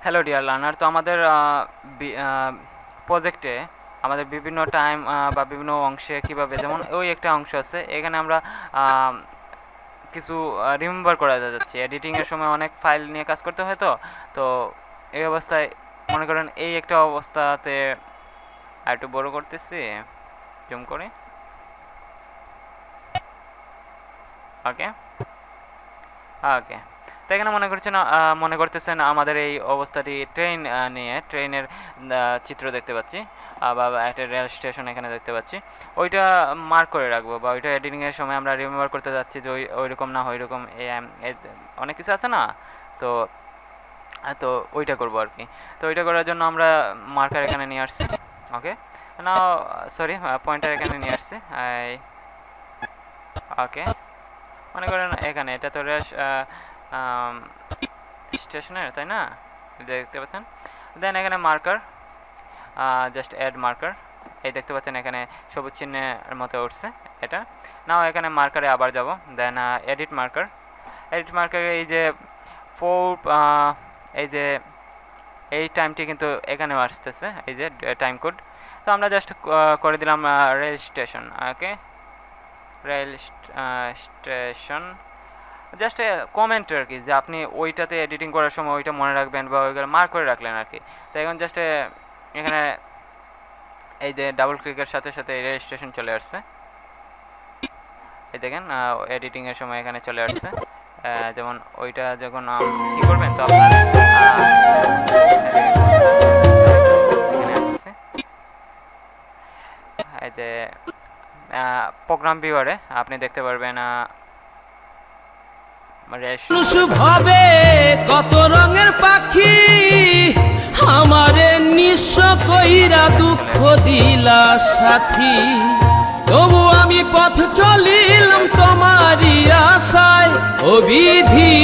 Hello dear learner, তো আমাদের প্রজেক্টে আমাদের বিভিন্ন টাইম বা বিভিন্ন অংশে কিভাবে, যেমন ওই একটা অংশ আছে এখানে আমরা আম, কিছু রিমেম্বার করা যাচ্ছে। এডিটিংয়ের সময় অনেক ফাইল নিয়ে কাজ করতে হয়, তো তো এই অবস্থায় মনে করেন এই একটা অবস্থাতে আর একটু বড় করতেছি, জুম করে। ওকে, ওকে। তো এখানে মনে করতেছেন আমাদের এই অবস্থাটি নিয়ে ট্রেনের চিত্র দেখতে পাচ্ছি, বা একটা রেল স্টেশন এখানে দেখতে পাচ্ছি। ওইটা মার্ক করে রাখবো, বা ওইটা এডিটিংয়ের সময় আমরা রিমেম্বার করতে যাচ্ছি যে ওইরকম না ওইরকম অনেক কিছু আছে না। তো তো ওইটা করবো আর কি। তো ওইটা করার জন্য আমরা মার্কার এখানে নিয়ে আসছি। ওকে, না সরি, পয়েন্টার এখানে নিয়ে আসছি। ওকে, মনে করেন এখানে এটা তো রেল স্টেশনের, তাই না? দেখতে পাচ্ছেন। দেন এখানে মার্কার, জাস্ট অ্যাড মার্কার। এই দেখতে পাচ্ছেন এখানে সবুজ চিহ্নের মতো উঠছে এটা। নাও এখানে মার্কারে আবার যাব। দেন এডিট মার্কার। এডিট মার্কারে এই যে ফোর, এই যে এই টাইমটি কিন্তু এখানেও আসতেছে, এই যে টাইম কোড। তো আমরা জাস্ট করে দিলাম রেল স্টেশন। ওকে, রেল স্টেশন, জাস্ট কমেন্ট আর কি, যে আপনি ওইটাতে এডিটিং করার সময় ওইটা মনে রাখবেন বা ওইগুলো মার্ক করে রাখলেন আর কি। তো এখন জাস্ট এখানে এই যে ডাবল ক্লিকের সাথে সাথে রেজিস্ট্রেশন চলে আসছে। এই দেখেন এডিটিংয়ের সময় এখানে চলে আসছে। যেমন ওইটা যখন কী করবেন, তো আপনার এখানে আসছে এই যে প্রোগ্রাম ভিউয়ারে আপনি দেখতে পারবেন ভাবে কত রঙের পাখি আমারে নিঃস্ব কইরা দুঃখ দিলা সাথী, তবু আমি পথ চলিলাম তোমারই আশায় ও বিধি,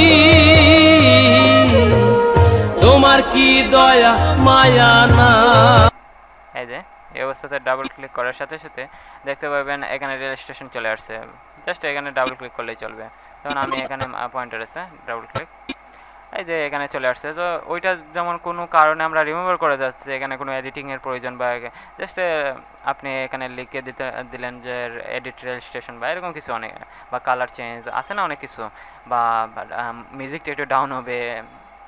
তোমার কি দয়া মায়া না। এই যে এই অবস্থাতে ডাবল ক্লিক করার সাথে সাথে দেখতে পাবেন এখানে রেল স্টেশন চলে আসছে। জাস্ট এখানে ডাবল ক্লিক করলেই চলবে। তখন আমি এখানে পয়েন্টার আছে, ডাবল ক্লিক, এই যে এখানে চলে আসছে। তো ওইটা যেমন কোনো কারণে আমরা রিমুভার করে যাচ্ছে, এখানে কোনো এডিটিংয়ের প্রয়োজন, বা জাস্ট আপনি এখানে লিখে দিলেন যে এডিট রেল স্টেশন বা এরকম কিছু, অনেক, বা কালার চেঞ্জ আছে না অনেক কিছু, বা মিউজিকটা একটু ডাউন হবে,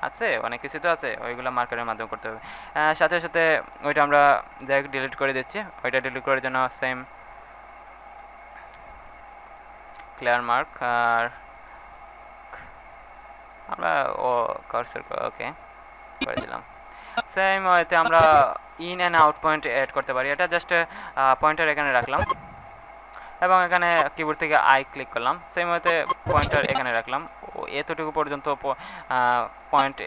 আছে অনেক কিছু তো আছে, ওইগুলো মার্কারের মাধ্যমে করতে হবে। সাথে সাথে ওইটা আমরা যাই ডিলিট করে দিচ্ছি। ওইটা ডিলিট করার জন্য সেম ক্লিয়ার মার্ক, আর আমরা কার্সর ওকে করে দিলাম। সেম ওয়েতে আমরা in and out point add করতে পারি। এটা জাস্ট পয়েন্টার এখানে রাখলাম এবং এখানে কিবোর্ড থেকে আই ক্লিক করলাম। সেম ওয়েতে পয়েন্টার এখানে রাখলাম, এতটুকু পর্যন্ত পয়েন্ট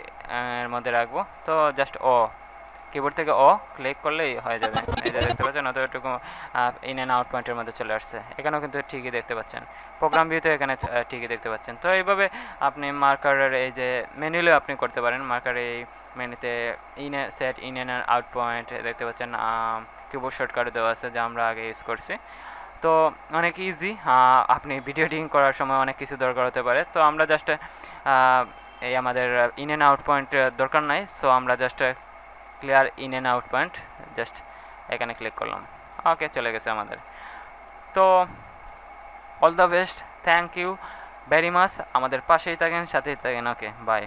এর মধ্যে রাখবো। তো জাস্ট কিবোর্ড থেকে ক্লিক করলেই হয়ে যাবে। এই যে দেখতে পাচ্ছেন অতটুকু ইন অ্যান্ড আউট পয়েন্টের মধ্যে চলে আসছে। এখানেও কিন্তু ঠিকই দেখতে পাচ্ছেন, প্রোগ্রাম ভিউতে এখানে ঠিকই দেখতে পাচ্ছেন। তো এইভাবে আপনি মার্কারের এই যে মেনুলেও আপনি করতে পারেন। মার্কার এই মেনুতে set in and out point দেখতে পাচ্ছেন, কিবোর্ড শর্টকাটে দেওয়া আছে, যা আমরা আগে ইউজ করছি। তো অনেক ইজি, আপনি ভিডিও এডিটিং করার সময় অনেক কিছু দরকার হতে পারে। তো আমরা জাস্ট এই আমাদের ইন অ্যান্ড আউট পয়েন্ট দরকার নাই, সো আমরা just clear in and out point just এখানে ক্লিক করলাম। ওকে, চলে গেছে আমাদের। তো all the best, thank you very much. আমাদের পাশেই থাকেন, সাথেই থাকেন। Okay, by.